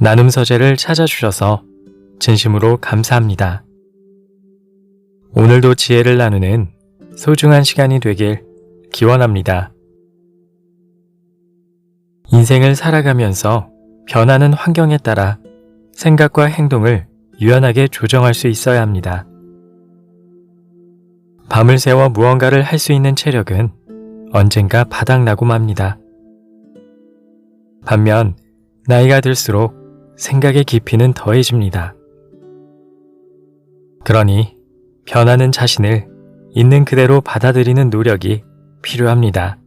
나눔 서재를 찾아주셔서 진심으로 감사합니다. 오늘도 지혜를 나누는 소중한 시간이 되길 기원합니다. 인생을 살아가면서 변하는 환경에 따라 생각과 행동을 유연하게 조정할 수 있어야 합니다. 밤을 새워 무언가를 할 수 있는 체력은 언젠가 바닥나고 맙니다. 반면 나이가 들수록 생각의 깊이는 더해집니다. 그러니 변하는 자신을 있는 그대로 받아들이는 노력이 필요합니다.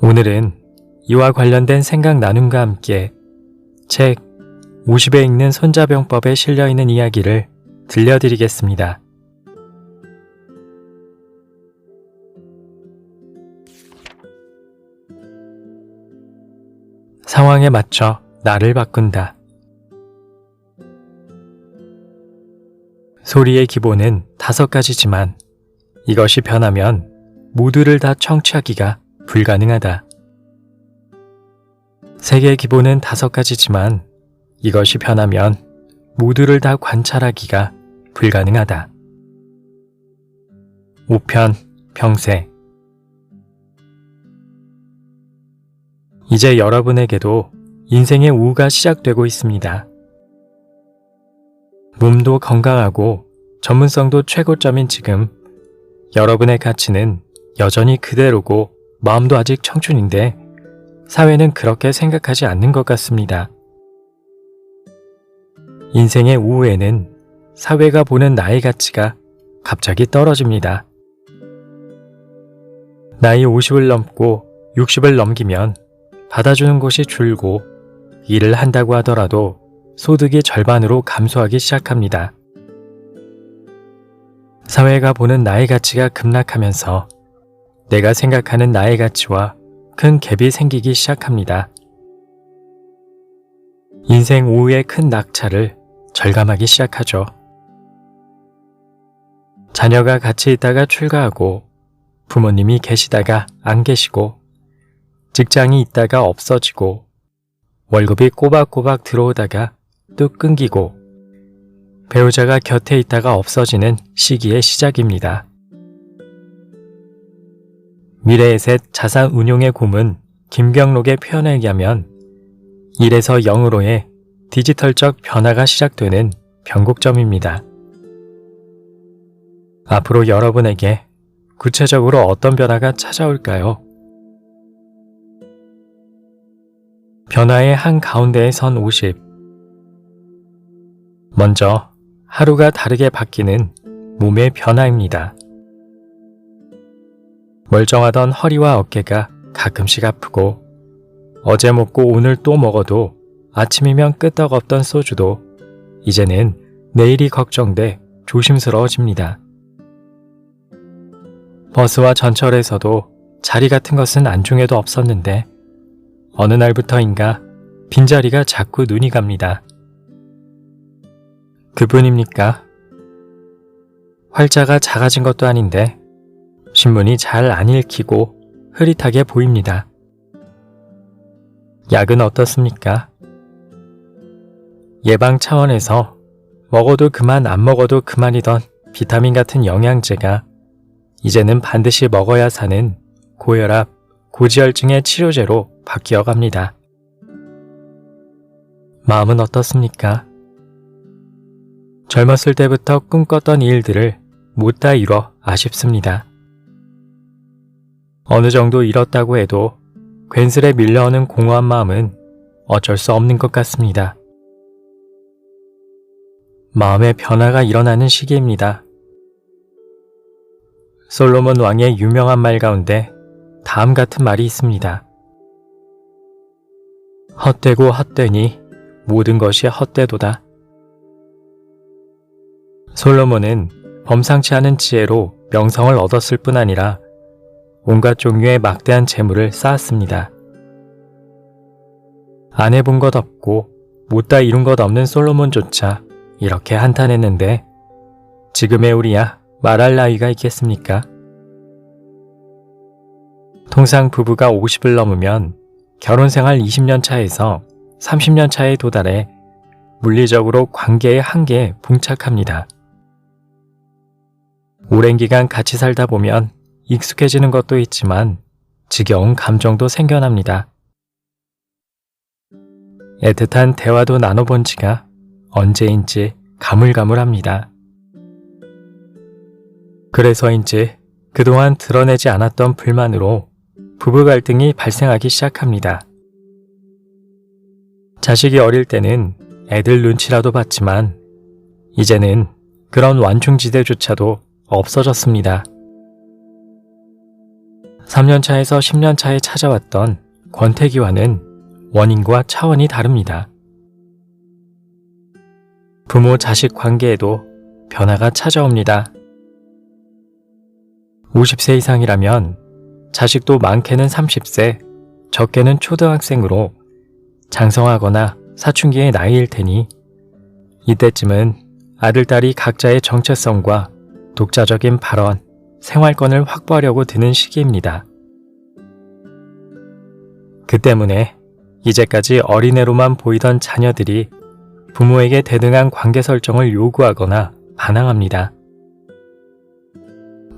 오늘은 이와 관련된 생각 나눔과 함께 책 50에 읽는 손자병법에 실려있는 이야기를 들려드리겠습니다. 상황에 맞춰 나를 바꾼다. 소리의 기본은 5가지지만 이것이 변하면 모두를 다 청취하기가 불가능하다. 색의 기본은 5가지지만 이것이 변하면 모두를 다 관찰하기가 불가능하다. 우편, 병세. 이제 여러분에게도 인생의 우가 시작되고 있습니다. 몸도 건강하고 전문성도 최고점인 지금 여러분의 가치는 여전히 그대로고 마음도 아직 청춘인데 사회는 그렇게 생각하지 않는 것 같습니다. 인생의 우후에는 사회가 보는 나의 가치가 갑자기 떨어집니다. 나이 50을 넘고 60을 넘기면 받아주는 곳이 줄고 일을 한다고 하더라도 소득이 절반으로 감소하기 시작합니다. 사회가 보는 나의 가치가 급락하면서 내가 생각하는 나의 가치와 큰 갭이 생기기 시작합니다. 인생 오후의 큰 낙차를 절감하기 시작하죠. 자녀가 같이 있다가 출가하고 부모님이 계시다가 안 계시고 직장이 있다가 없어지고 월급이 꼬박꼬박 들어오다가 뚝 끊기고 배우자가 곁에 있다가 없어지는 시기의 시작입니다. 미래의 셋 자산 운용의 고문 김병록의 표현에 의하면 1에서 0으로의 디지털적 변화가 시작되는 변곡점입니다. 앞으로 여러분에게 구체적으로 어떤 변화가 찾아올까요? 변화의 한가운데에 선 50. 먼저 하루가 다르게 바뀌는 몸의 변화입니다. 멀쩡하던 허리와 어깨가 가끔씩 아프고 어제 먹고 오늘 또 먹어도 아침이면 끄떡없던 소주도 이제는 내일이 걱정돼 조심스러워집니다. 버스와 전철에서도 자리 같은 것은 안중에도 없었는데 어느 날부터인가 빈자리가 자꾸 눈이 갑니다. 그뿐입니까? 활자가 작아진 것도 아닌데 신문이 잘 안 읽히고 흐릿하게 보입니다. 약은 어떻습니까? 예방 차원에서 먹어도 그만 안 먹어도 그만이던 비타민 같은 영양제가 이제는 반드시 먹어야 사는 고혈압, 고지혈증의 치료제로 바뀌어 갑니다. 마음은 어떻습니까? 젊었을 때부터 꿈꿨던 일들을 못 다 이뤄 아쉽습니다. 어느 정도 이뤘다고 해도 괜스레 밀려오는 공허한 마음은 어쩔 수 없는 것 같습니다. 마음의 변화가 일어나는 시기입니다. 솔로몬 왕의 유명한 말 가운데 다음 같은 말이 있습니다. 헛되고 헛되니 모든 것이 헛되도다. 솔로몬은 범상치 않은 지혜로 명성을 얻었을 뿐 아니라 온갖 종류의 막대한 재물을 쌓았습니다. 안 해본 것 없고 못다 이룬 것 없는 솔로몬조차 이렇게 한탄했는데 지금의 우리야 말할 나이가 있겠습니까? 통상 부부가 50을 넘으면 결혼 생활 20년 차에서 30년 차에 도달해 물리적으로 관계의 한계에 봉착합니다. 오랜 기간 같이 살다 보면 익숙해지는 것도 있지만 지겨운 감정도 생겨납니다. 애틋한 대화도 나눠본 지가 언제인지 가물가물합니다. 그래서인지 그동안 드러내지 않았던 불만으로 부부 갈등이 발생하기 시작합니다. 자식이 어릴 때는 애들 눈치라도 봤지만 이제는 그런 완충지대조차도 없어졌습니다. 3년차에서 10년차에 찾아왔던 권태기와는 원인과 차원이 다릅니다. 부모-자식 관계에도 변화가 찾아옵니다. 50세 이상이라면 자식도 많게는 30세, 적게는 초등학생으로 장성하거나 사춘기의 나이일 테니 이때쯤은 아들딸이 각자의 정체성과 독자적인 발언, 생활권을 확보하려고 드는 시기입니다. 그 때문에 이제까지 어린애로만 보이던 자녀들이 부모에게 대등한 관계 설정을 요구하거나 반항합니다.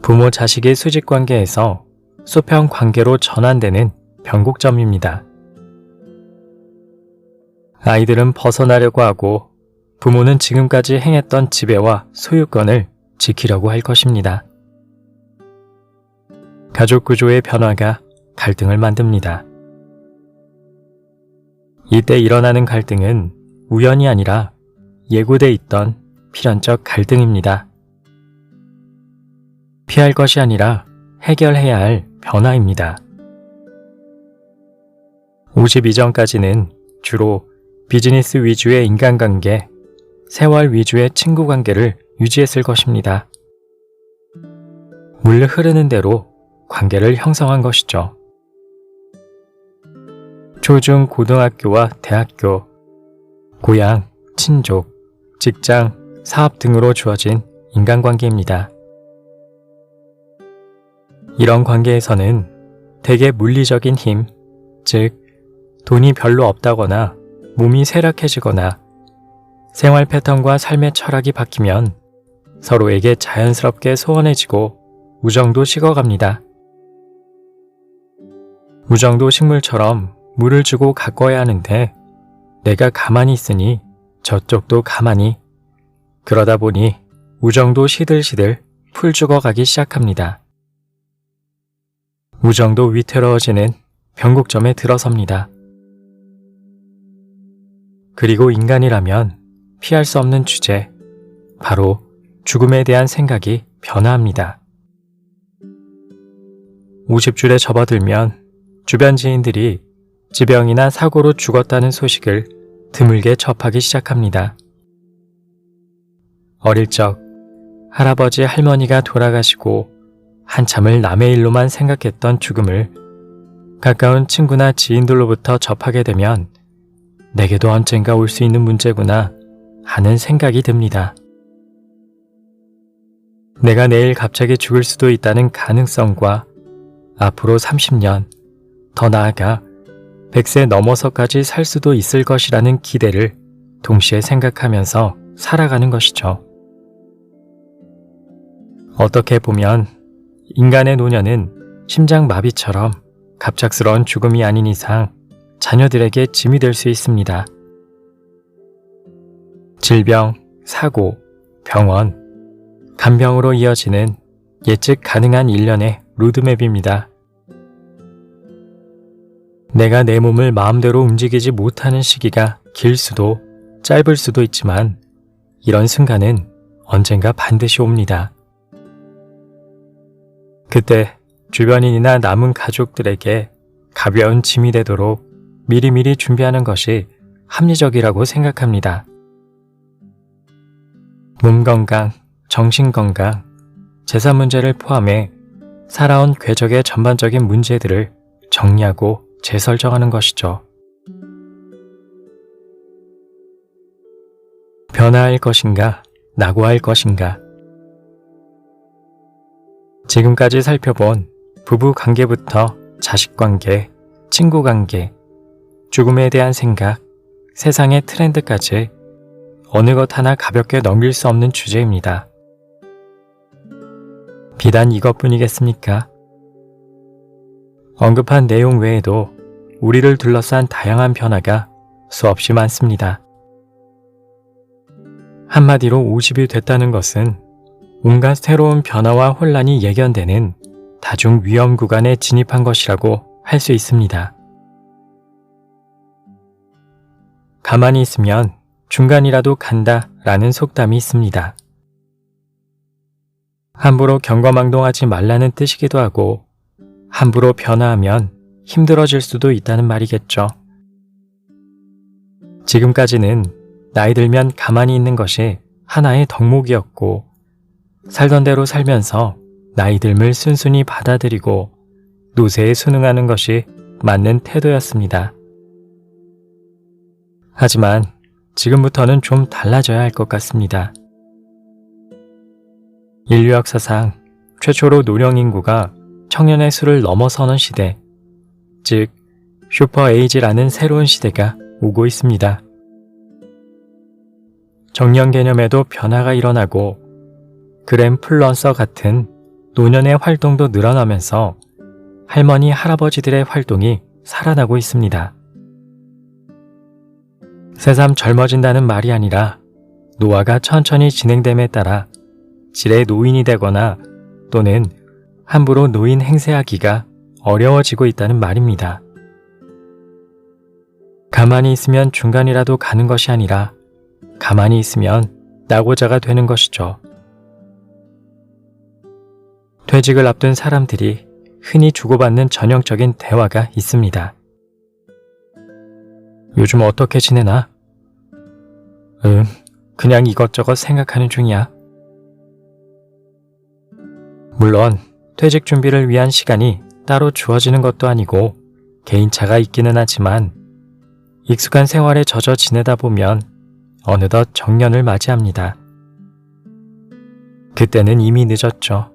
부모-자식의 수직관계에서 수평관계로 전환되는 변곡점입니다. 아이들은 벗어나려고 하고 부모는 지금까지 행했던 지배와 소유권을 지키려고 할 것입니다. 가족 구조의 변화가 갈등을 만듭니다. 이때 일어나는 갈등은 우연이 아니라 예고돼 있던 필연적 갈등입니다. 피할 것이 아니라 해결해야 할 변화입니다. 50 이전까지는 주로 비즈니스 위주의 인간관계, 세월 위주의 친구관계를 유지했을 것입니다. 물 흐르는 대로 관계를 형성한 것이죠. 초중 고등학교와 대학교, 고향, 친족, 직장, 사업 등으로 주어진 인간관계입니다. 이런 관계에서는 대개 물리적인 힘, 즉 돈이 별로 없다거나 몸이 쇠락해지거나 생활 패턴과 삶의 철학이 바뀌면 서로에게 자연스럽게 소원해지고 우정도 식어갑니다. 우정도 식물처럼 물을 주고 가꿔야 하는데 내가 가만히 있으니 저쪽도 가만히, 그러다 보니 우정도 시들시들 풀 죽어가기 시작합니다. 우정도 위태로워지는 변곡점에 들어섭니다. 그리고 인간이라면 피할 수 없는 주제, 바로 죽음에 대한 생각이 변화합니다. 50줄에 접어들면 주변 지인들이 지병이나 사고로 죽었다는 소식을 드물게 접하기 시작합니다. 어릴 적 할아버지 할머니가 돌아가시고 한참을 남의 일로만 생각했던 죽음을 가까운 친구나 지인들로부터 접하게 되면 내게도 언젠가 올 수 있는 문제구나 하는 생각이 듭니다. 내가 내일 갑자기 죽을 수도 있다는 가능성과 앞으로 30년, 더 나아가 100세 넘어서까지 살 수도 있을 것이라는 기대를 동시에 생각하면서 살아가는 것이죠. 어떻게 보면 인간의 노년은 심장마비처럼 갑작스러운 죽음이 아닌 이상 자녀들에게 짐이 될 수 있습니다. 질병, 사고, 병원, 간병으로 이어지는 예측 가능한 일련의 로드맵입니다. 내가 내 몸을 마음대로 움직이지 못하는 시기가 길 수도 짧을 수도 있지만 이런 순간은 언젠가 반드시 옵니다. 그때 주변인이나 남은 가족들에게 가벼운 짐이 되도록 미리미리 준비하는 것이 합리적이라고 생각합니다. 몸 건강, 정신 건강, 재산 문제를 포함해 살아온 궤적의 전반적인 문제들을 정리하고 재설정하는 것이죠. 변화할 것인가, 낙오할 것인가. 지금까지 살펴본 부부 관계부터 자식 관계, 친구 관계, 죽음에 대한 생각, 세상의 트렌드까지 어느 것 하나 가볍게 넘길 수 없는 주제입니다. 비단 이것뿐이겠습니까? 언급한 내용 외에도 우리를 둘러싼 다양한 변화가 수없이 많습니다. 한마디로 50이 됐다는 것은 온갖 새로운 변화와 혼란이 예견되는 다중 위험 구간에 진입한 것이라고 할 수 있습니다. 가만히 있으면 중간이라도 간다 라는 속담이 있습니다. 함부로 경거망동하지 말라는 뜻이기도 하고 함부로 변화하면 힘들어질 수도 있다는 말이겠죠. 지금까지는 나이 들면 가만히 있는 것이 하나의 덕목이었고 살던 대로 살면서 나이 듦을 순순히 받아들이고 노세에 순응하는 것이 맞는 태도였습니다. 하지만 지금부터는 좀 달라져야 할 것 같습니다. 인류 역사상 최초로 노령 인구가 청년의 수를 넘어서는 시대, 즉 슈퍼에이지라는 새로운 시대가 오고 있습니다. 정년 개념에도 변화가 일어나고 그랜플런서 같은 노년의 활동도 늘어나면서 할머니, 할아버지들의 활동이 살아나고 있습니다. 새삼 젊어진다는 말이 아니라 노화가 천천히 진행됨에 따라 질의 노인이 되거나 또는 함부로 노인 행세하기가 어려워지고 있다는 말입니다. 가만히 있으면 중간이라도 가는 것이 아니라 가만히 있으면 낙오자가 되는 것이죠. 퇴직을 앞둔 사람들이 흔히 주고받는 전형적인 대화가 있습니다. 요즘 어떻게 지내나? 그냥 이것저것 생각하는 중이야. 물론 퇴직 준비를 위한 시간이 따로 주어지는 것도 아니고 개인차가 있기는 하지만 익숙한 생활에 젖어 지내다 보면 어느덧 정년을 맞이합니다. 그때는 이미 늦었죠.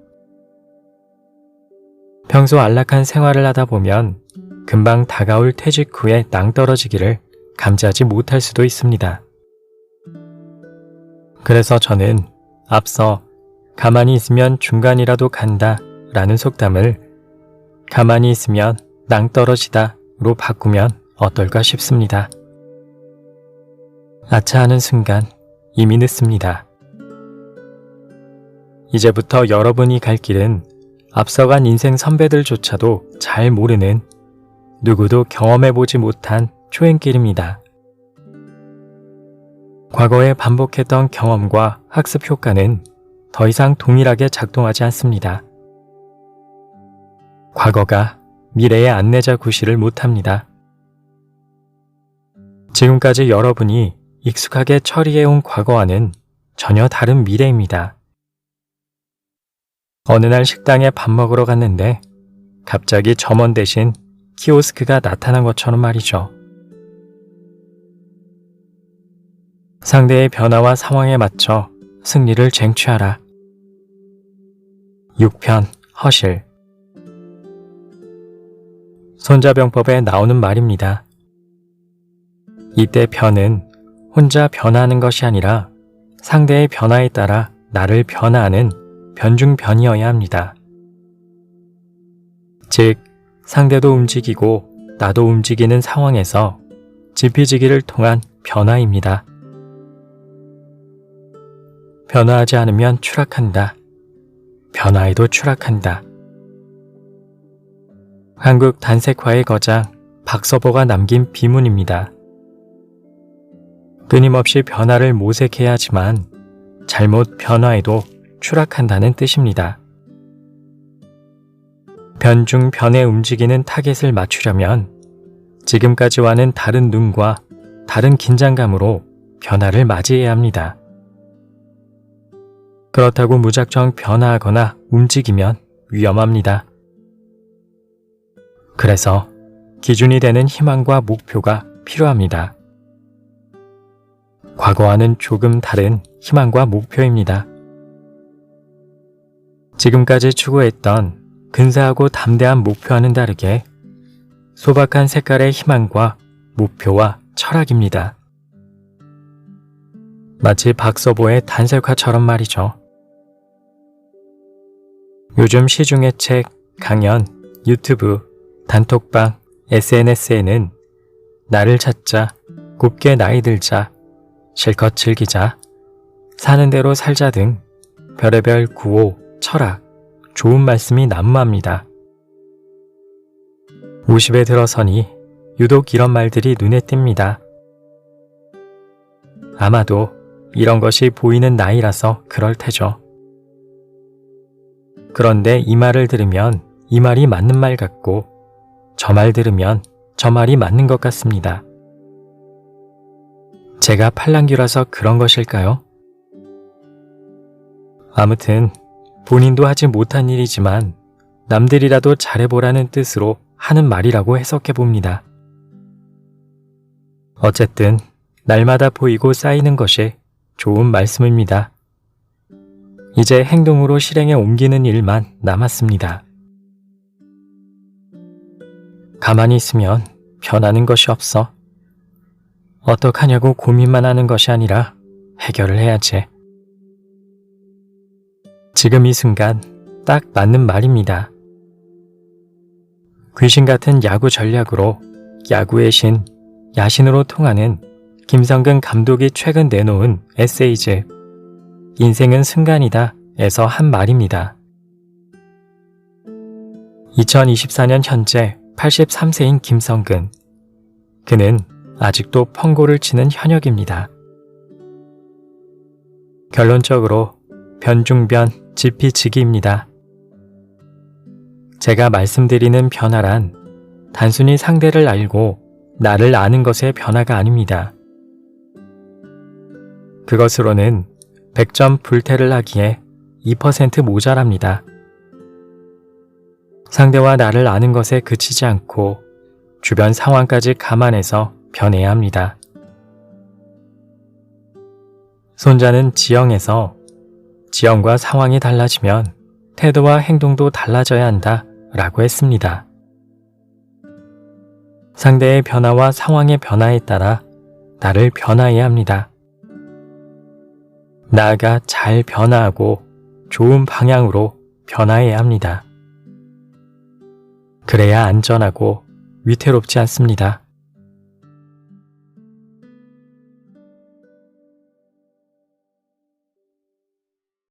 평소 안락한 생활을 하다 보면 금방 다가올 퇴직 후에 낭떠러지기를 감지하지 못할 수도 있습니다. 그래서 저는 앞서 가만히 있으면 중간이라도 간다 라는 속담을 가만히 있으면 낭떠러지다로 바꾸면 어떨까 싶습니다. 아차 하는 순간 이미 늦습니다. 이제부터 여러분이 갈 길은 앞서간 인생 선배들조차도 잘 모르는 누구도 경험해보지 못한 초행길입니다. 과거에 반복했던 경험과 학습 효과는 더 이상 동일하게 작동하지 않습니다. 과거가 미래의 안내자 구실을 못합니다. 지금까지 여러분이 익숙하게 처리해온 과거와는 전혀 다른 미래입니다. 어느 날 식당에 밥 먹으러 갔는데 갑자기 점원 대신 키오스크가 나타난 것처럼 말이죠. 상대의 변화와 상황에 맞춰 승리를 쟁취하라. 6편 허실. 손자병법에 나오는 말입니다. 이때 변은 혼자 변화하는 것이 아니라 상대의 변화에 따라 나를 변화하는 변중변이어야 합니다. 즉, 상대도 움직이고 나도 움직이는 상황에서 지피지기를 통한 변화입니다. 변화하지 않으면 추락한다. 변화에도 추락한다. 한국 단색화의 거장 박서보가 남긴 비문입니다. 끊임없이 변화를 모색해야 하지만 잘못 변화해도 추락한다는 뜻입니다. 변중 변에 움직이는 타겟을 맞추려면 지금까지와는 다른 눈과 다른 긴장감으로 변화를 맞이해야 합니다. 그렇다고 무작정 변화하거나 움직이면 위험합니다. 그래서 기준이 되는 희망과 목표가 필요합니다. 과거와는 조금 다른 희망과 목표입니다. 지금까지 추구했던 근사하고 담대한 목표와는 다르게 소박한 색깔의 희망과 목표와 철학입니다. 마치 박서보의 단색화처럼 말이죠. 요즘 시중의 책, 강연, 유튜브, 단톡방, SNS에는 나를 찾자, 곱게 나이 들자, 실컷 즐기자, 사는 대로 살자 등 별의별 구호, 철학, 좋은 말씀이 난무합니다. 50에 들어서니 유독 이런 말들이 눈에 띕니다. 아마도 이런 것이 보이는 나이라서 그럴 테죠. 그런데 이 말을 들으면 이 말이 맞는 말 같고 저 말 들으면 저 말이 맞는 것 같습니다. 제가 팔랑귀라서 그런 것일까요? 아무튼 본인도 하지 못한 일이지만 남들이라도 잘해보라는 뜻으로 하는 말이라고 해석해봅니다. 어쨌든 날마다 보이고 쌓이는 것이 좋은 말씀입니다. 이제 행동으로 실행에 옮기는 일만 남았습니다. 가만히 있으면 변하는 것이 없어. 어떡하냐고 고민만 하는 것이 아니라 해결을 해야지. 지금 이 순간 딱 맞는 말입니다. 귀신 같은 야구 전략으로 야구의 신, 야신으로 통하는 김성근 감독이 최근 내놓은 에세이집 인생은 순간이다 에서 한 말입니다. 2024년 현재 83세인 김성근. 그는 아직도 펑고를 치는 현역입니다. 결론적으로 변중변 지피지기입니다. 제가 말씀드리는 변화란 단순히 상대를 알고 나를 아는 것의 변화가 아닙니다. 그것으로는 100점 불태를 하기에 2% 모자랍니다. 상대와 나를 아는 것에 그치지 않고 주변 상황까지 감안해서 변해야 합니다. 손자는 지형에서 지형과 상황이 달라지면 태도와 행동도 달라져야 한다 라고 했습니다. 상대의 변화와 상황의 변화에 따라 나를 변화해야 합니다. 나아가 잘 변화하고 좋은 방향으로 변화해야 합니다. 그래야 안전하고 위태롭지 않습니다.